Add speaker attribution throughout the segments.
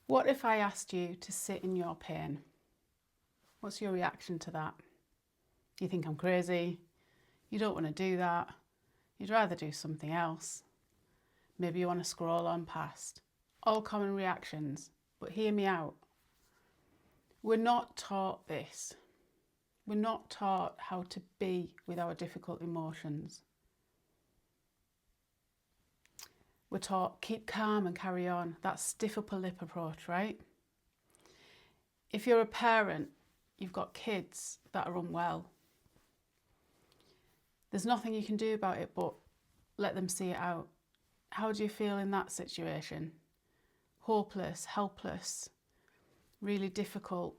Speaker 1: What if I asked you to sit in your pain? What's your reaction to that? You think I'm crazy? You don't want to do that? You'd rather do something else? Maybe you want to scroll on past? All common reactions, but hear me out. We're not taught this. We're not taught how to be with our difficult emotions. We're taught keep calm and carry on. That's stiff upper lip approach, right? If you're a parent, you've got kids that are unwell. There's nothing you can do about it but let them see it out. How do you feel in that situation? Hopeless, helpless, really difficult.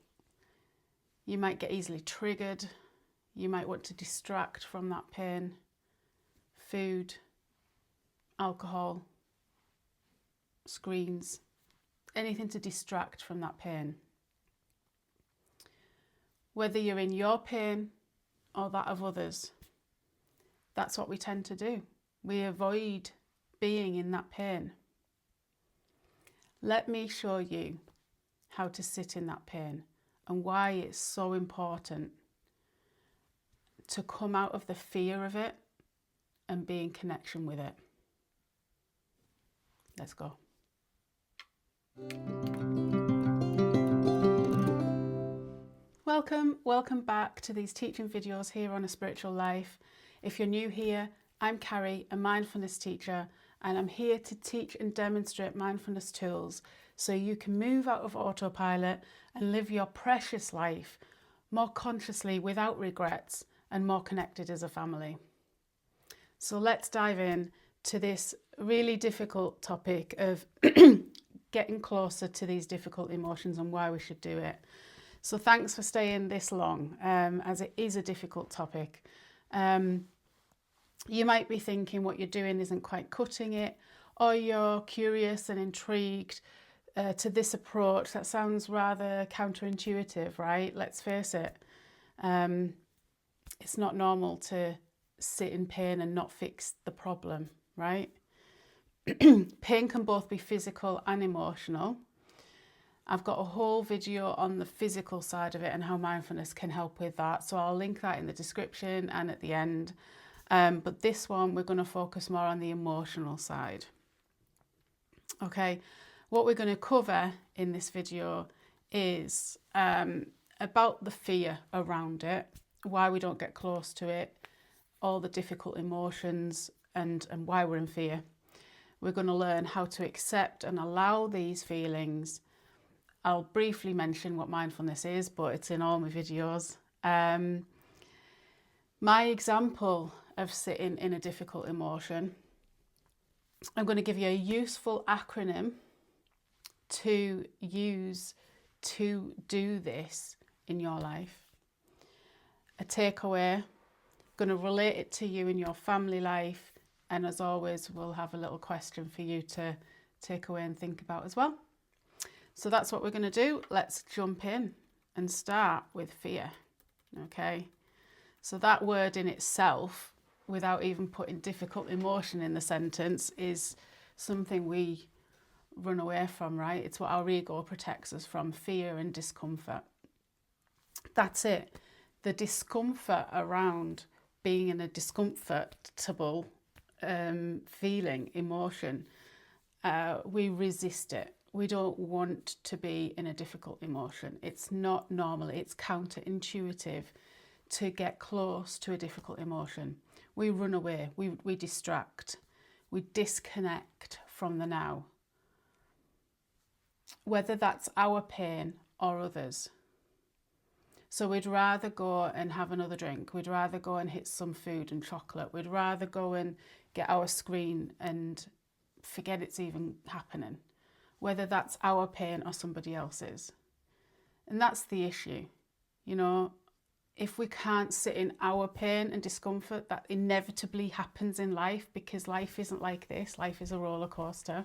Speaker 1: You might get easily triggered. You might want to distract from that pain. Food, alcohol, screens, anything to distract from that pain. Whether you're in your pain or that of others, that's what we tend to do. We avoid being in that pain. Let me show you how to sit in that pain and why it's so important to come out of the fear of it and be in connection with it. Let's go. Welcome back to these teaching videos here on A Spiritual Life. If you're new here, I'm Carrie, a mindfulness teacher, and I'm here to teach and demonstrate mindfulness tools so you can move out of autopilot and live your precious life more consciously without regrets and more connected as a family. So let's dive in to this really difficult topic of getting closer to these difficult emotions and why we should do it. So thanks for staying this long, as it is a difficult topic. You might be thinking what you're doing isn't quite cutting it, or you're curious and intrigued to this approach that sounds rather counterintuitive, right? Let's face it. It's not normal to sit in pain and not fix the problem, right? Pain can both be physical and emotional. I've got a whole video on the physical side of it and how mindfulness can help with that. So I'll link that in the description and at the end. But this one, we're going to focus more on the emotional side. Okay, what we're going to cover in this video is about the fear around it, why we don't get close to it, all the difficult emotions and why we're in fear. We're going to learn how to accept and allow these feelings. I'll briefly mention what mindfulness is, but it's in all my videos. My example of sitting in a difficult emotion, I'm going to give you a useful acronym to use to do this in your life. A takeaway, going to relate it to you in your family life, and as always we'll have a little question for you to take away and think about as well. So that's what we're going to do. Let's jump in and start with fear. Okay, so that word in itself, without even putting difficult emotion in the sentence, is something we run away from, right? It's what our ego protects us from, fear and discomfort. That's it. The discomfort around being in a discomfortable feeling, emotion, we resist it. We don't want to be in a difficult emotion. It's not normal. It's counterintuitive to get close to a difficult emotion. We run away. We distract. We disconnect from the now. Whether that's our pain or others. So we'd rather go and have another drink. We'd rather go and hit some food and chocolate. We'd rather go and get our screen and forget it's even happening. Whether that's our pain or somebody else's. And that's the issue. You know, if we can't sit in our pain and discomfort, that inevitably happens in life, because life isn't like this. Life is a roller coaster.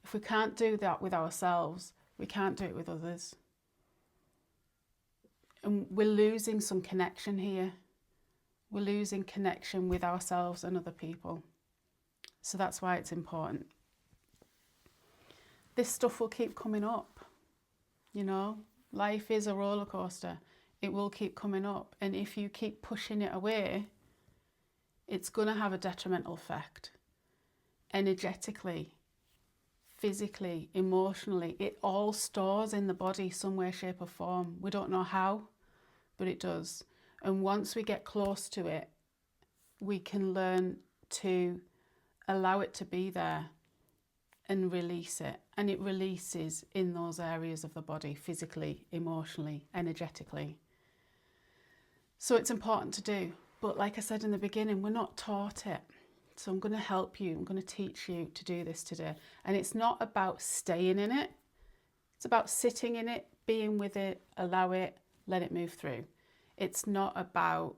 Speaker 1: If we can't do that with ourselves, we can't do it with others. And we're losing some connection here. We're losing connection with ourselves and other people. So that's why it's important. this stuff will keep coming up. You know, life is a roller coaster. It will keep coming up. And if you keep pushing it away, it's going to have a detrimental effect. Energetically, physically, emotionally, it all stores in the body some way, shape or form. We don't know how, but it does. And once we get close to it, we can learn to allow it to be there and release it. And it releases in those areas of the body, physically, emotionally, energetically. So it's important to do. But like I said in the beginning, we're not taught it. So I'm going to help you. I'm going to teach you to do this today. And it's not about staying in it. It's about sitting in it, being with it, allow it, let it move through. It's not about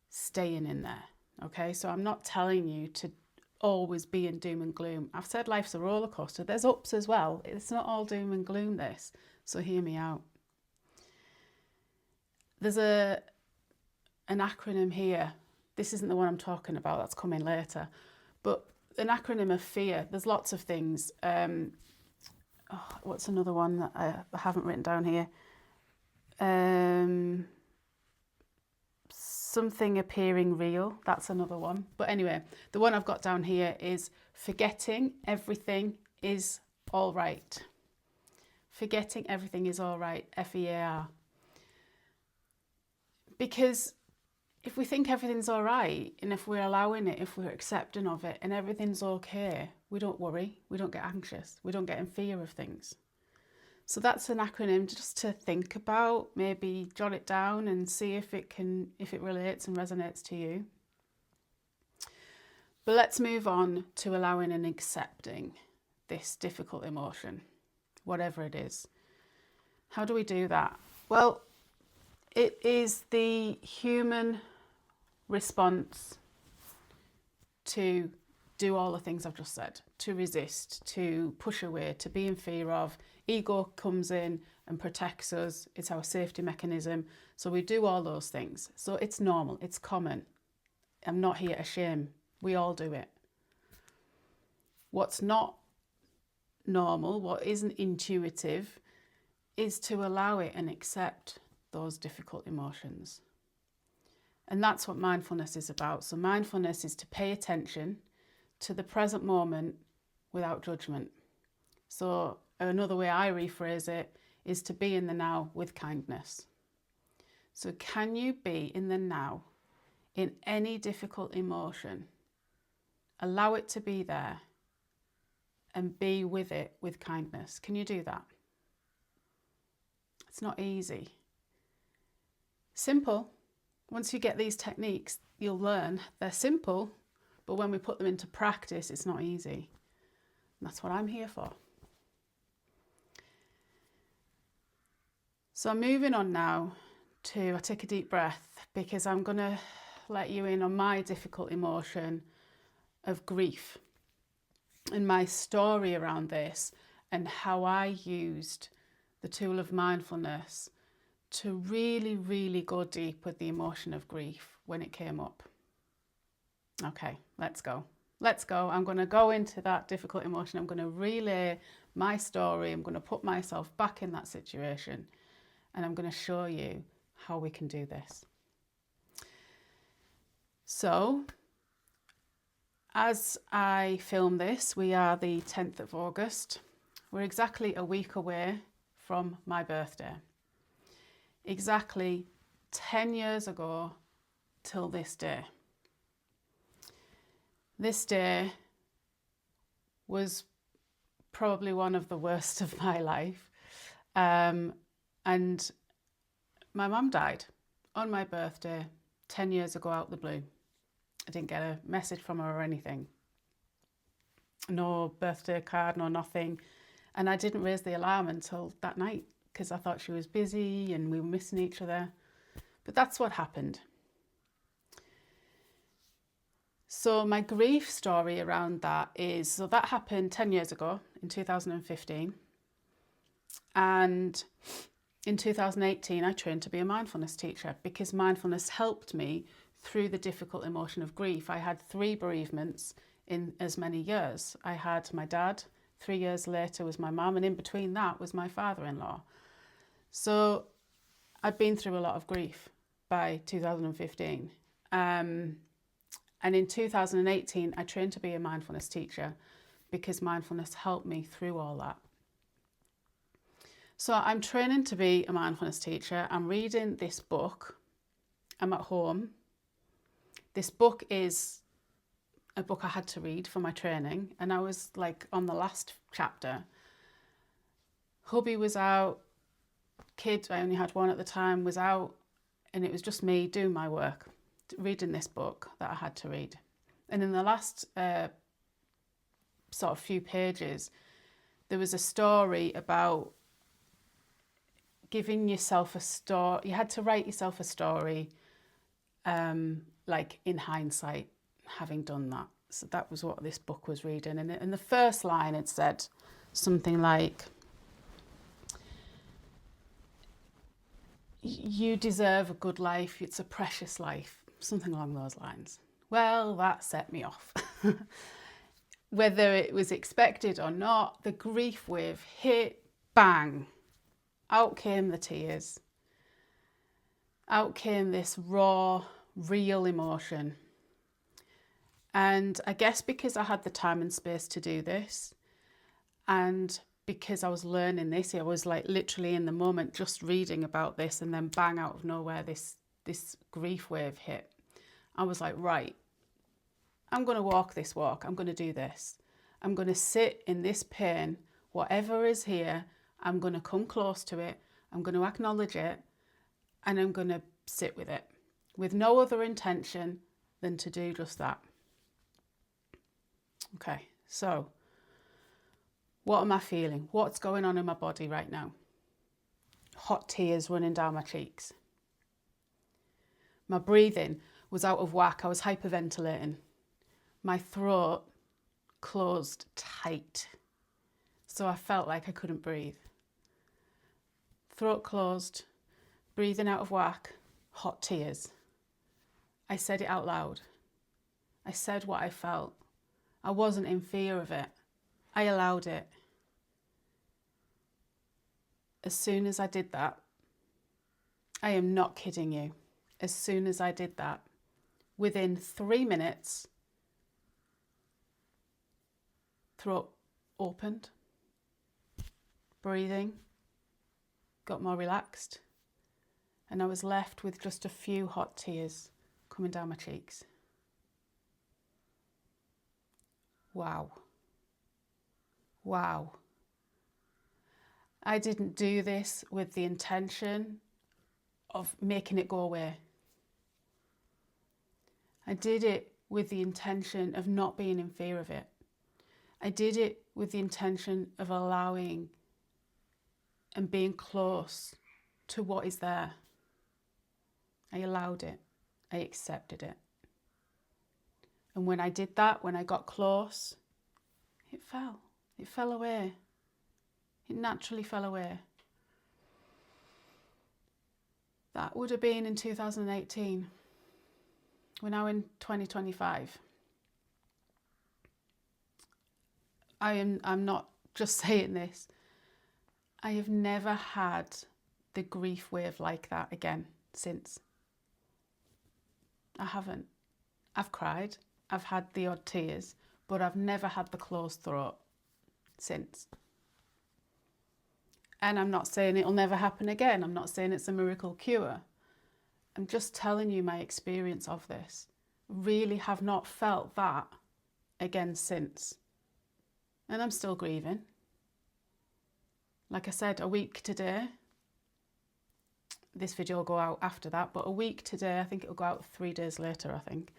Speaker 1: staying in there. Okay, so I'm not telling you to always be in doom and gloom. I've said life's a roller coaster. There's ups as well. It's not all doom and gloom, this. So hear me out. There's an acronym here. This isn't the one I'm talking about. That's coming later. But an acronym of fear. There's lots of things. What's another one that I haven't written down here? Something appearing real. That's another one. But anyway, the one I've got down here is forgetting everything is all right. Forgetting everything is all right. FEAR. Because if we think everything's all right, and if we're allowing it, if we're accepting of it, and everything's okay, we don't worry, we don't get anxious, we don't get in fear of things. So that's an acronym just to think about, maybe jot it down and see if it relates and resonates to you. But let's move on to allowing and accepting this difficult emotion, whatever it is. How do we do that? Well, it is the human response to do all the things I've just said, to resist, to push away, to be in fear of. Ego comes in and protects us. It's our safety mechanism. So we do all those things. So it's normal, it's common. I'm not here to shame. We all do it. What's not normal, what isn't intuitive, is to allow it and accept those difficult emotions. And that's what mindfulness is about. So mindfulness is to pay attention to the present moment without judgment. So another way I rephrase it is to be in the now with kindness. So can you be in the now in any difficult emotion? Allow it to be there and be with it with kindness. Can you do that? It's not easy. Simple. Once you get these techniques, you'll learn they're simple, but when we put them into practice, it's not easy. And that's what I'm here for. So I'm moving on now I take a deep breath because I'm going to let you in on my difficult emotion of grief and my story around this and how I used the tool of mindfulness to really, really go deep with the emotion of grief when it came up. Okay, let's go. I'm going to go into that difficult emotion. I'm going to relay my story. I'm going to put myself back in that situation. And I'm going to show you how we can do this. So, as I film this, we are the 10th of August. We're exactly a week away from my birthday. Exactly 10 years ago till this day. This day was probably one of the worst of my life. And my mum died on my birthday 10 years ago out the blue. I didn't get a message from her or anything. No birthday card, no nothing. And I didn't raise the alarm until that night because I thought she was busy and we were missing each other. But that's what happened. So my grief story around that is, so that happened 10 years ago in 2015. And in 2018, I trained to be a mindfulness teacher because mindfulness helped me through the difficult emotion of grief. I had 3 bereavements in as many years. I had my dad 3 years later was my mum, and in between that was my father-in-law. So I'd been through a lot of grief by 2015. And in 2018, I trained to be a mindfulness teacher because mindfulness helped me through all that. So I'm training to be a mindfulness teacher. I'm reading this book. I'm at home. This book is a book I had to read for my training, and I was like on the last chapter. Hubby was out, kid, I only had one at the time, was out, and it was just me doing my work, reading this book that I had to read. And in the last sort of few pages, there was a story about giving yourself a story. You had to write yourself a story, like in hindsight, having done that. So that was what this book was reading. And in the first line, it said something like, you deserve a good life, it's a precious life, something along those lines. Well, that set me off. Whether it was expected or not, the grief wave hit, bang. Out came the tears. Out came this raw, real emotion. And I guess because I had the time and space to do this, and because I was learning this, I was like literally in the moment just reading about this, and then bang, out of nowhere, this grief wave hit. I was like, right, I'm going to walk this walk. I'm going to do this. I'm going to sit in this pain, whatever is here. I'm going to come close to it. I'm going to acknowledge it, and I'm going to sit with it with no other intention than to do just that. Okay, so what am I feeling? What's going on in my body right now? Hot tears running down my cheeks. My breathing was out of whack. I was hyperventilating. My throat closed tight, so I felt like I couldn't breathe. Throat closed, breathing out of whack, hot tears. I said it out loud. I said what I felt. I wasn't in fear of it. I allowed it. As soon as I did that, I am not kidding you, as soon as I did that, within 3 minutes, throat opened, breathing got more relaxed, and I was left with just a few hot tears coming down my cheeks. Wow. Wow. I didn't do this with the intention of making it go away. I did it with the intention of not being in fear of it. I did it with the intention of allowing and being close to what is there. I allowed it. I accepted it. And when I did that, when I got close, it fell. It fell away. It naturally fell away. That would have been in 2018. We're now in 2025. I'm not just saying this. I have never had the grief wave like that again since. I haven't. I've cried. I've had the odd tears, but I've never had the closed throat since. And I'm not saying it'll never happen again. I'm not saying it's a miracle cure. I'm just telling you my experience of this. Really have not felt that again since. And I'm still grieving. Like I said, a week today. This video will go out after that, but a week today, I think it'll go out 3 days later, I think.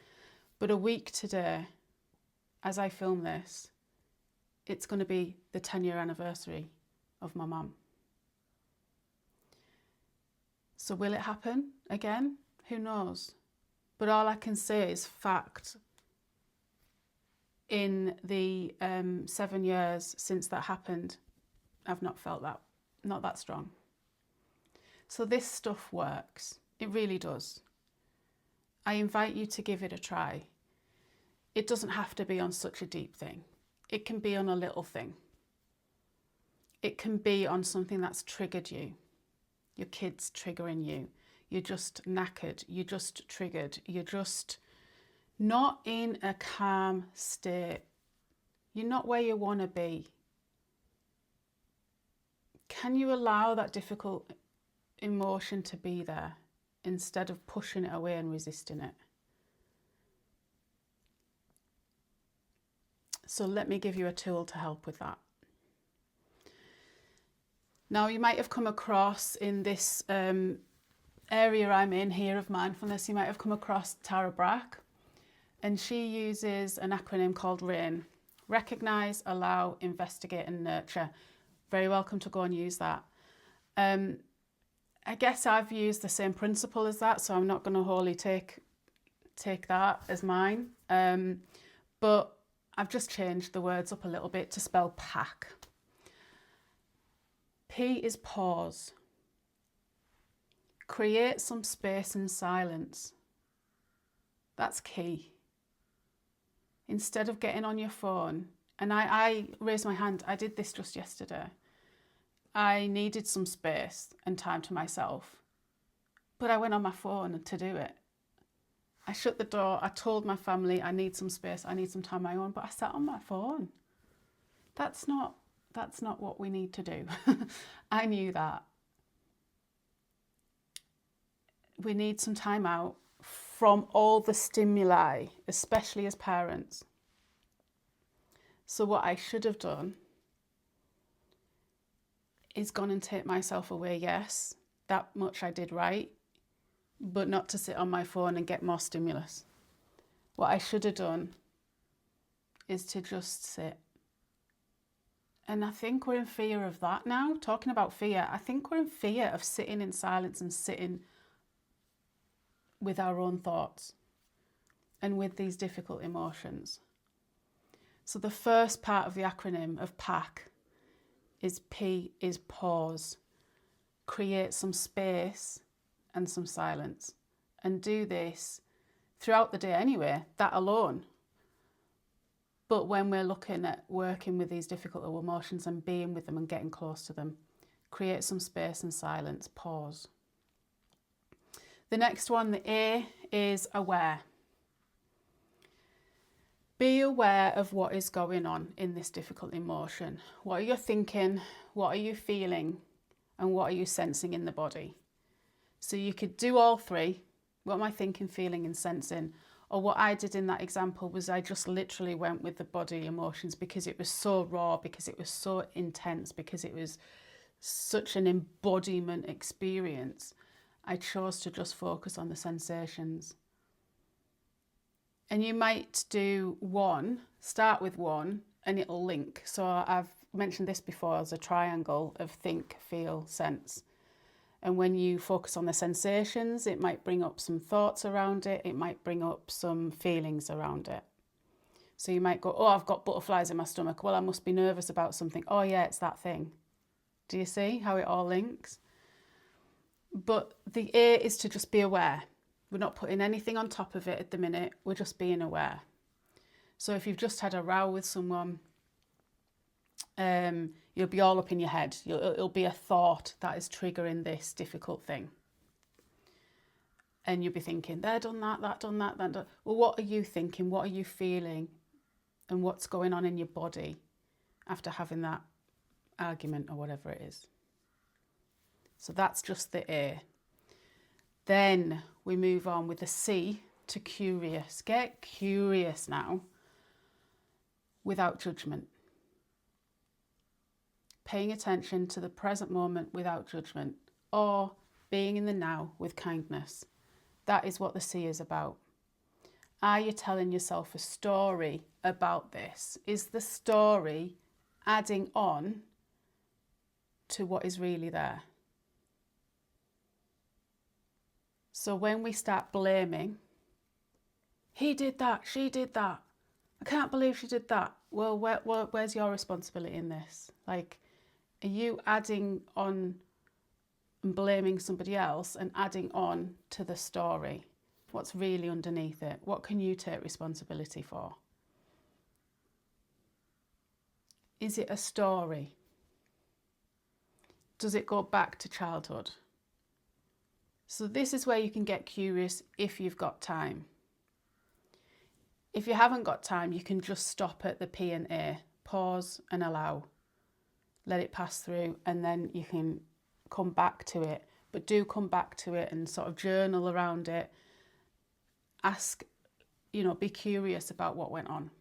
Speaker 1: But a week today, as I film this, it's going to be the 10-year anniversary of my mum. So will it happen again? Who knows? But all I can say is fact. In the 7 years since that happened, I've not felt that, not that strong. So this stuff works. It really does. I invite you to give it a try. It doesn't have to be on such a deep thing. It can be on a little thing. It can be on something that's triggered you. Your kid's triggering you. You're just knackered. You're just triggered. You're just not in a calm state. You're not where you want to be. Can you allow that difficult emotion to be there instead of pushing it away and resisting it? So let me give you a tool to help with that. Now, you might have come across in this area I'm in here of mindfulness, you might have come across Tara Brach, and she uses an acronym called RAIN. Recognise, allow, investigate and nurture. Very welcome to go and use that. I guess I've used the same principle as that, so I'm not going to wholly take that as mine. But I've just changed the words up a little bit to spell pack. P is pause. Create some space and silence. That's key. Instead of getting on your phone, and I raised my hand, I did this just yesterday. I needed some space and time to myself, but I went on my phone to do it. I shut the door, I told my family I need some space, I need some time on my own, but I sat on my phone. That's not what we need to do. I knew that. We need some time out from all the stimuli, especially as parents. So what I should have done is gone and take myself away. Yes, that much I did right, but not to sit on my phone and get more stimulus. What I should have done is to just sit. And I think we're in fear of that now. Talking about fear, I think we're in fear of sitting in silence and sitting with our own thoughts and with these difficult emotions. So the first part of the acronym of PAC is P is pause. Create some space and some silence. And do this throughout the day anyway, that alone. But when we're looking at working with these difficult emotions and being with them and getting close to them, create some space and silence, pause. The next one, the A, is aware. Be aware of what is going on in this difficult emotion. What are you thinking? What are you feeling? And what are you sensing in the body? So you could do all three. What am I thinking, feeling and sensing? Or what I did in that example was I just literally went with the body emotions because it was so raw, because it was so intense, because it was such an embodiment experience. I chose to just focus on the sensations. And you might do one, start with one, and it'll link. So I've mentioned this before as a triangle of think, feel, sense. And when you focus on the sensations, it might bring up some thoughts around it. It might bring up some feelings around it. So you might go, oh, I've got butterflies in my stomach. Well, I must be nervous about something. Oh yeah, it's that thing. Do you see how it all links? But the A is to just be aware. We're not putting anything on top of it at the minute. We're just being aware. So if you've just had a row with someone, you'll be all up in your head. It'll be a thought that is triggering this difficult thing. And you'll be thinking, they've done that, that done that, that done. Well, what are you thinking? What are you feeling? And what's going on in your body after having that argument or whatever it is? So that's just the A. Then we move on with the C to curious. Get curious now without judgment. Paying attention to the present moment without judgment, or being in the now with kindness. That is what the C is about. Are you telling yourself a story about this? Is the story adding on to what is really there? So when we start blaming, he did that, she did that, I can't believe she did that. Well, where's your responsibility in this? Like, are you adding on and blaming somebody else and adding on to the story? What's really underneath it? What can you take responsibility for? Is it a story? does it go back to childhood? So this is where you can get curious if you've got time. If you haven't got time, you can just stop at the P and A, pause and allow, let it pass through, and then you can come back to it. But do come back to it and sort of journal around it. Ask, be curious about what went on.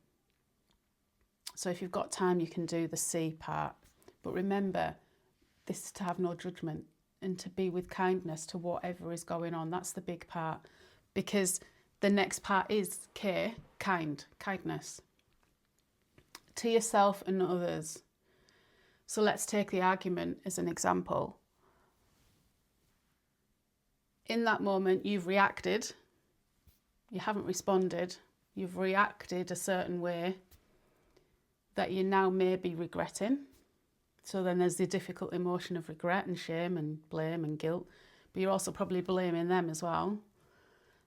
Speaker 1: So if you've got time, you can do the C part. But remember, this is to have no judgment and to be with kindness to whatever is going on. That's the big part. Because the next part is care, kindness. To yourself and others. So let's take the argument as an example. In that moment, you've reacted. You haven't responded. You've reacted a certain way that you now may be regretting. So then there's the difficult emotion of regret and shame and blame and guilt. But you're also probably blaming them as well.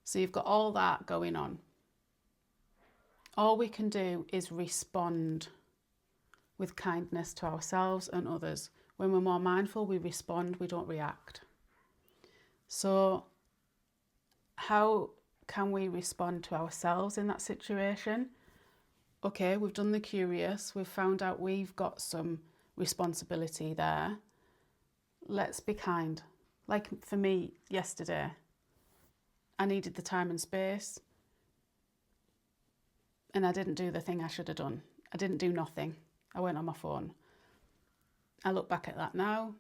Speaker 1: So you've got all that going on. All we can do is respond with kindness to ourselves and others. When we're more mindful, we respond, we don't react. So how can we respond to ourselves in that situation? Okay, we've done the curious, we've found out we've got some responsibility there. Let's be kind. Like for me yesterday, I needed the time and space, and I didn't do the thing I should have done. I didn't do nothing. I went on my phone. I look back at that now.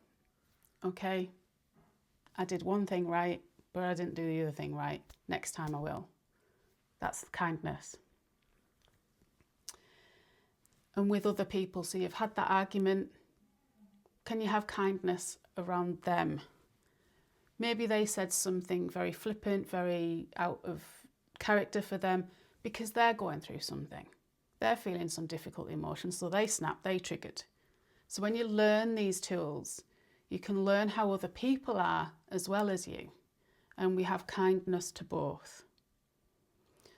Speaker 1: Okay, I did one thing right, but I didn't do the other thing right. Next time I will. That's kindness. And with other people, so you've had that argument, can you have kindness around them? Maybe they said something very flippant, very out of character for them because they're going through something. They're feeling some difficult emotions, so they snapped, they triggered. So when you learn these tools, you can learn how other people are as well as you. And we have kindness to both.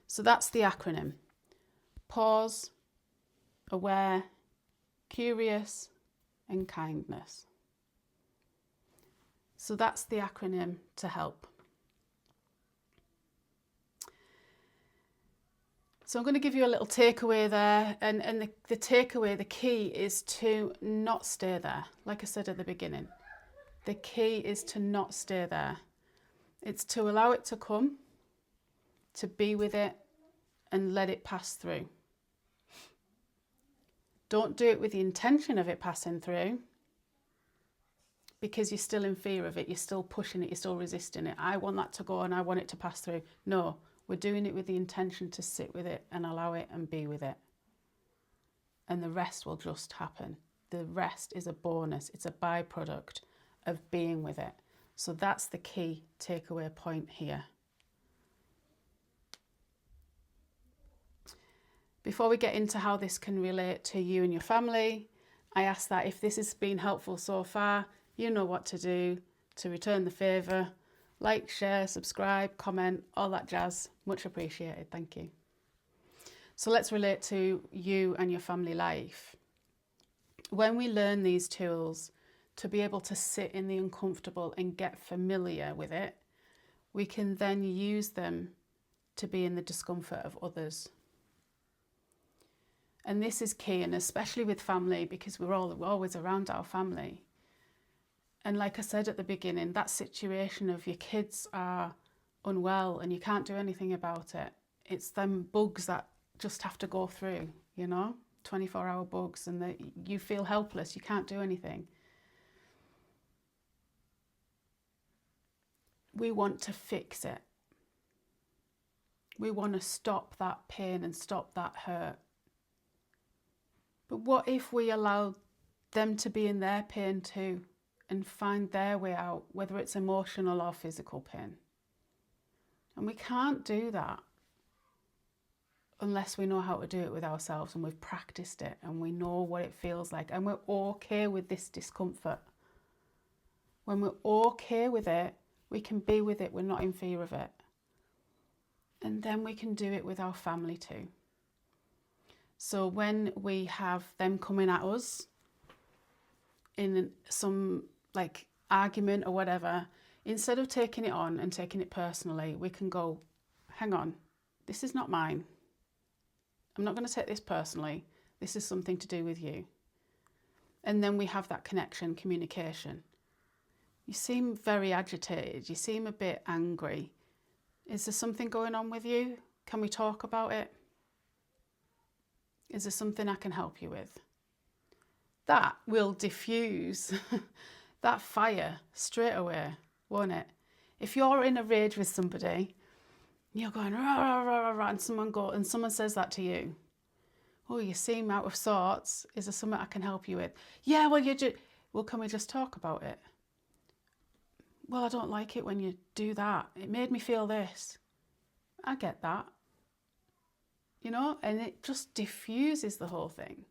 Speaker 1: So that's the acronym. Pause, aware, curious, and kindness. So that's the acronym to help. So I'm going to give you a little takeaway there. And the takeaway, the key is to not stay there. Like I said at the beginning, the key is to not stay there. It's to allow it to come, to be with it, and let it pass through. Don't do it with the intention of it passing through, because you're still in fear of it, you're still pushing it, you're still resisting it. I want that to go and I want it to pass through. No, we're doing it with the intention to sit with it and allow it and be with it. And the rest will just happen. The rest is a bonus, it's a byproduct of being with it. So that's the key takeaway point here. Before we get into how this can relate to you and your family, I ask that if this has been helpful so far, you know what to do to return the favour. Like, share, subscribe, comment, all that jazz. Much appreciated, thank you. So let's relate to you and your family life. When we learn these tools to be able to sit in the uncomfortable and get familiar with it, we can then use them to be in the discomfort of others. And this is key, and especially with family, because we're always around our family. And like I said at the beginning, that situation of your kids are unwell and you can't do anything about it. It's them bugs that just have to go through, 24-hour bugs, and you feel helpless, you can't do anything. We want to fix it. We want to stop that pain and stop that hurt. But what if we allow them to be in their pain too and find their way out, whether it's emotional or physical pain? And we can't do that unless we know how to do it with ourselves and we've practiced it and we know what it feels like and we're okay with this discomfort. When we're okay with it, we can be with it, we're not in fear of it. And then we can do it with our family too. So when we have them coming at us in some like argument or whatever, instead of taking it on and taking it personally, we can go, hang on, this is not mine. I'm not going to take this personally. This is something to do with you. And then we have that connection, communication. You seem very agitated. You seem a bit angry. Is there something going on with you? Can we talk about it? Is there something I can help you with? That will diffuse that fire straight away, won't it? If you're in a rage with somebody, you're going rah, rah, rah, rah, rah, and someone says that to you. Oh, you seem out of sorts. Is there something I can help you with? Yeah, well, can we just talk about it? Well, I don't like it when you do that. It made me feel this. I get that. You know, and it just diffuses the whole thing.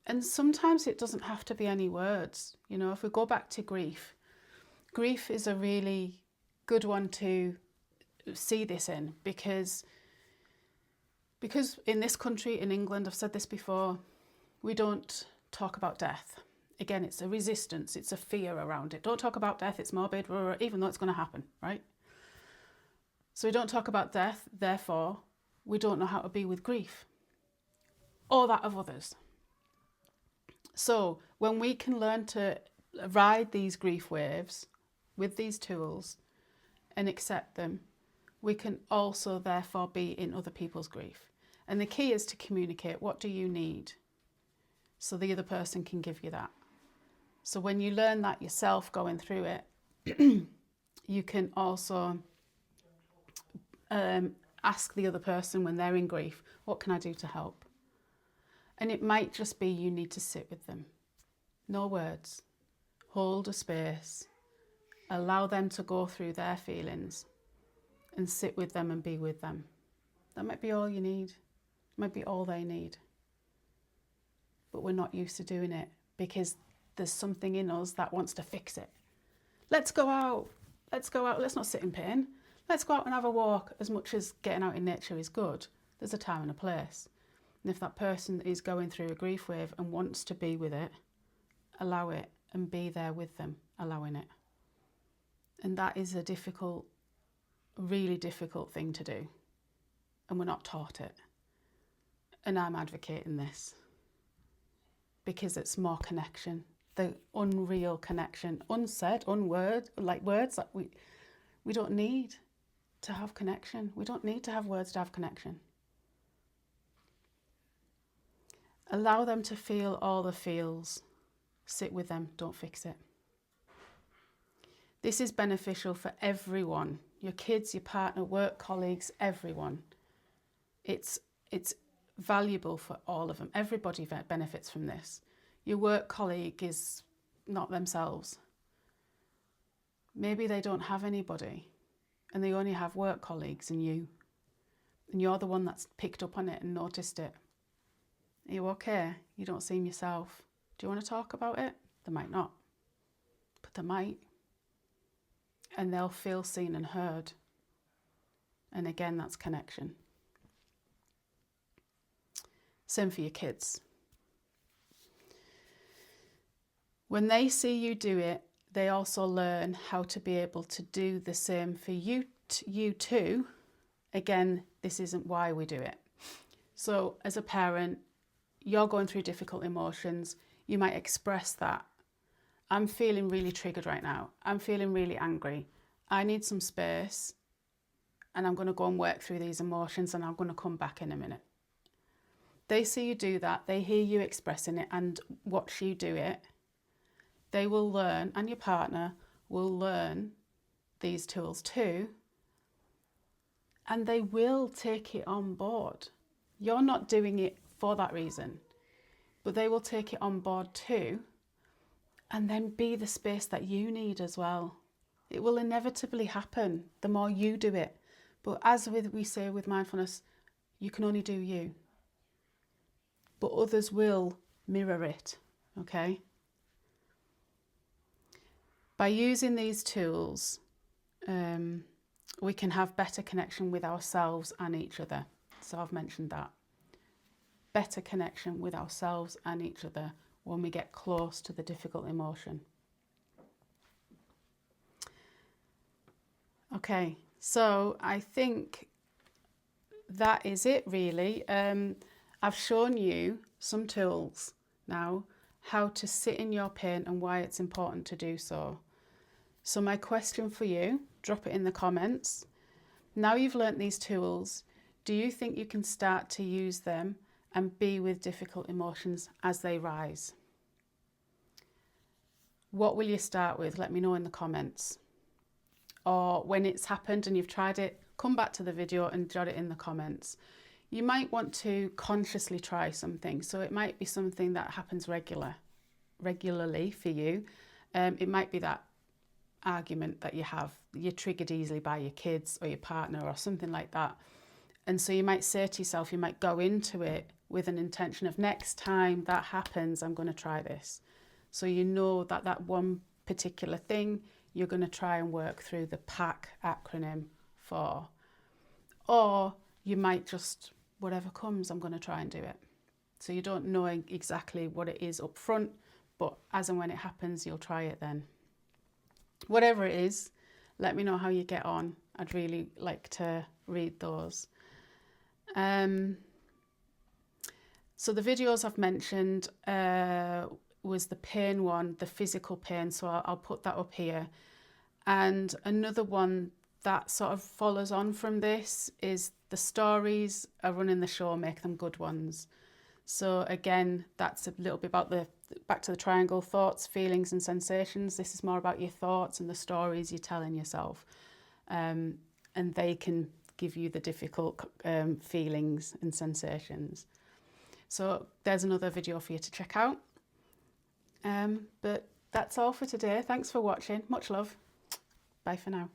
Speaker 1: And sometimes it doesn't have to be any words. You know, if we go back to grief, grief is a really good one to see this in, because in this country, in England, I've said this before, we don't talk about death. Again, it's a resistance, it's a fear around it. Don't talk about death, it's morbid, even though it's going to happen, right? So we don't talk about death, therefore we don't know how to be with grief or that of others. So when we can learn to ride these grief waves with these tools and accept them, we can also therefore be in other people's grief. And the key is to communicate. What do you need? So the other person can give you that. So when you learn that yourself going through it, you can also ask the other person when they're in grief, what can I do to help? And it might just be you need to sit with them. No words. Hold a space. Allow them to go through their feelings and sit with them and be with them. That might be all you need. It might be all they need. But we're not used to doing it because there's something in us that wants to fix it. Let's go out. Let's go out. Let's not sit in pain. Let's go out and have a walk. As much as getting out in nature is good, there's a time and a place. And if that person is going through a grief wave and wants to be with it, allow it and be there with them, allowing it. And that is a difficult, really difficult thing to do. And we're not taught it. And I'm advocating this because it's more connection, the unreal connection, unsaid, unword, like words that we don't need to have connection. We don't need to have words to have connection. Allow them to feel all the feels. Sit with them, don't fix it. This is beneficial for everyone, your kids, your partner, work colleagues, everyone. It's valuable for all of them. Everybody benefits from this. Your work colleague is not themselves. Maybe they don't have anybody and they only have work colleagues and you. And you're the one that's picked up on it and noticed it. Are you okay? You don't seem yourself. Do you want to talk about it? They might not, but they might. And they'll feel seen and heard. And again, that's connection. Same for your kids. When they see you do it, they also learn how to be able to do the same for you too. Again, this isn't why we do it. So as a parent, you're going through difficult emotions. You might express that. I'm feeling really triggered right now. I'm feeling really angry. I need some space and I'm going to go and work through these emotions and I'm going to come back in a minute. They see you do that. They hear you expressing it and watch you do it. They will learn, and your partner will learn these tools too. And they will take it on board. You're not doing it for that reason, but they will take it on board too, and then be the space that you need as well. It will inevitably happen the more you do it. But as we say with mindfulness, you can only do you. But others will mirror it, okay? By using these tools, we can have better connection with ourselves and each other. So I've mentioned that. Better connection with ourselves and each other. when we get close to the difficult emotion. Okay, so I think that is it really. I've shown you some tools now, how to sit in your pain and why it's important to do so. So my question for you, drop it in the comments. Now you've learnt these tools, do you think you can start to use them and be with difficult emotions as they rise? What will you start with? Let me know in the comments. Or when it's happened and you've tried it, come back to the video and jot it in the comments. You might want to consciously try something. So it might be something that happens regularly for you. It might be that argument that you have, you're triggered easily by your kids or your partner or something like that. And so you might say to yourself, you might go into it with an intention of next time that happens, I'm going to try this. So you know that that one particular thing you're going to try and work through the PAC acronym for. Or you might just, whatever comes, I'm going to try and do it. So you don't know exactly what it is up front, but as and when it happens, you'll try it then. Whatever it is, let me know how you get on. I'd really like to read those. So the videos I've mentioned was the pain one, the physical pain, so I'll put that up here. And another one that sort of follows on from this is the stories are running the show, make them good ones. So again, that's a little bit about the, back to the triangle, thoughts, feelings and sensations. This is more about your thoughts and the stories you're telling yourself. And they can give you the difficult feelings and sensations. So there's another video for you to check out. But that's all for today. Thanks for watching. Much love. Bye for now.